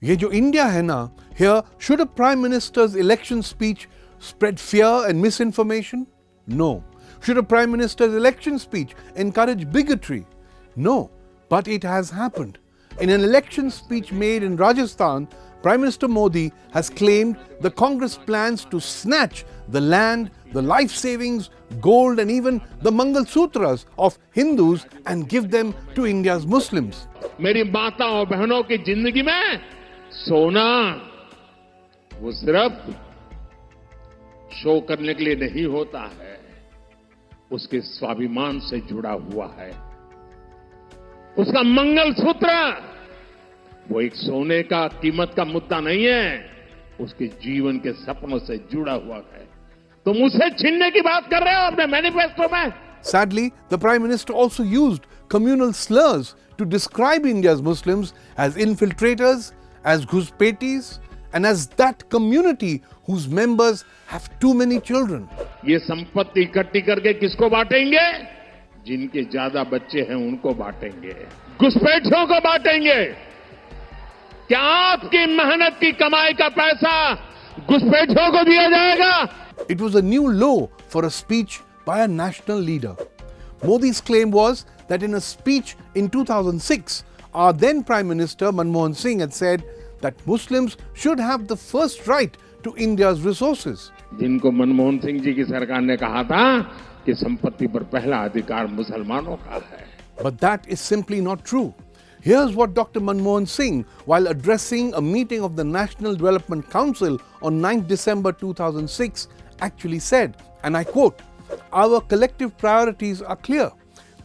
ये जो इंडिया है ना, here should a prime minister's election speech spread fear and misinformation? No. Should a prime minister's election speech encourage bigotry? No. But it has happened. In an election speech made in Rajasthan, Prime Minister Modi has claimed the Congress plans to snatch the land, the life savings, gold and even the mangal sutras of Hindus and give them to India's Muslims. मेरी माता और बहनों की जिंदगी में सोना वो सिर्फ शो करने के लिए नहीं होता है, उसके स्वाभिमान से जुड़ा हुआ है। उसका मंगल सूत्र वो एक सोने का कीमत का मुद्दा नहीं है, उसके जीवन के सपनों से जुड़ा हुआ है। तुम उसे छीनने की बात कर रहे हो अपने मैनिफेस्टो में। Sadly, the Prime Minister also used communal slurs to describe India's Muslims as infiltrators, as ghuspaitiyas, and as that community whose members have too many children. ये संपत्ति इकट्ठी करके किसको बांटेंगे? जिनके ज्यादा बच्चे हैं उनको बांटेंगे, घुसपैठियों को बांटेंगे। क्या आपकी मेहनत की कमाई का पैसा घुसपैठियों को दिया जाएगा? It was a new low for a speech by a national leader. Modi's claim was that in a speech in 2006, our then Prime Minister Manmohan Singh had said that Muslims should have the first right to India's resources. जिनको मनमोहन सिंह जी की सरकार ने कहा था कि संपत्ति पर पहला अधिकार मुसलमानों का है. But that is simply not true. Here's what Dr. Manmohan Singh, while addressing a meeting of the National Development Council on 9th December 2006, actually said, and I quote, "Our collective priorities are clear.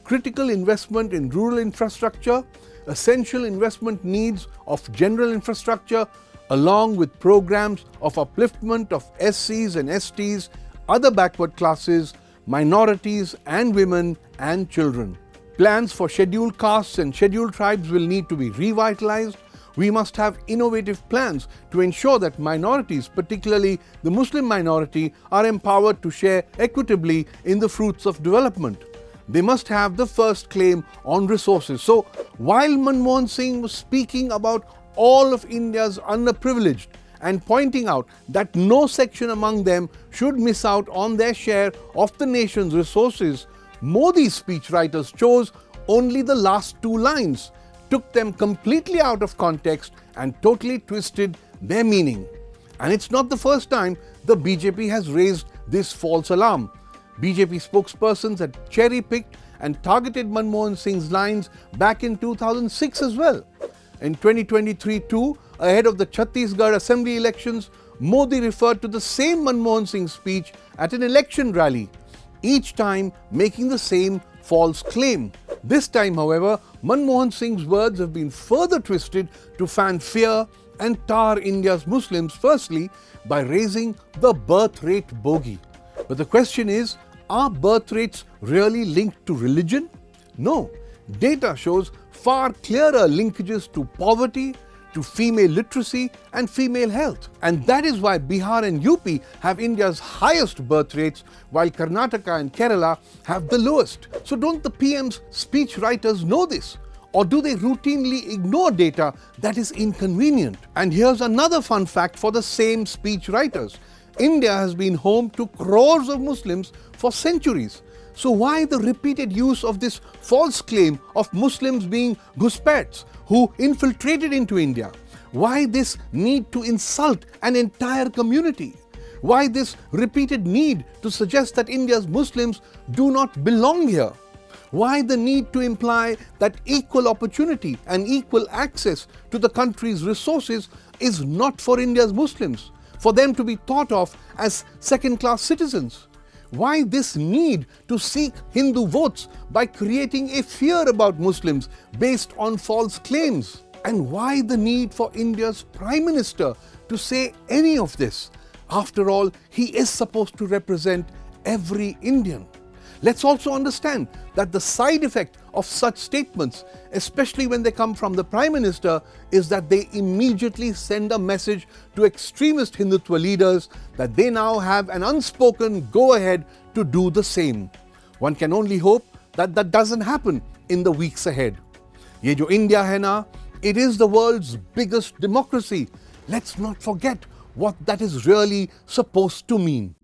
Critical investment in rural infrastructure, essential investment needs of general infrastructure, along with programs of upliftment of SCs and STs, other backward classes, minorities and women and children. Plans for scheduled castes and scheduled tribes will need to be revitalized. We must have innovative plans to ensure that minorities, particularly the Muslim minority, are empowered to share equitably in the fruits of development. They must have the first claim on resources." So, while Manmohan Singh was speaking about all of India's underprivileged and pointing out that no section among them should miss out on their share of the nation's resources, Modi's speechwriters chose only the last two lines, took them completely out of context and totally twisted their meaning. And it's not the first time the BJP has raised this false alarm. BJP spokespersons had cherry-picked and targeted Manmohan Singh's lines back in 2006 as well. In 2023 too, ahead of the Chhattisgarh Assembly elections, Modi referred to the same Manmohan Singh speech at an election rally, each time making the same false claim. This time, however, Manmohan Singh's words have been further twisted to fan fear and tar India's Muslims, firstly by raising the birth rate bogey. But the question is, are birth rates really linked to religion? No. Data shows far clearer linkages to poverty, to female literacy and female health. And that is why Bihar and UP have India's highest birth rates, while Karnataka and Kerala have the lowest. So don't the PM's speechwriters know this? Or do they routinely ignore data that is inconvenient? And here's another fun fact for the same speechwriters. India has been home to crores of Muslims for centuries. So why the repeated use of this false claim of Muslims being ghuspaits who infiltrated into India? Why this need to insult an entire community? Why this repeated need to suggest that India's Muslims do not belong here? Why the need to imply that equal opportunity and equal access to the country's resources is not for India's Muslims, for them to be thought of as second-class citizens? Why this need to seek Hindu votes by creating a fear about Muslims based on false claims? And why the need for India's Prime Minister to say any of this? After all, he is supposed to represent every Indian. Let's also understand that the side effect of such statements, especially when they come from the Prime Minister, is that they immediately send a message to extremist Hindutva leaders that they now have an unspoken go-ahead to do the same. One can only hope that that doesn't happen in the weeks ahead. ये जो India है ना, It is the world's biggest democracy. Let's not forget what that is really supposed to mean.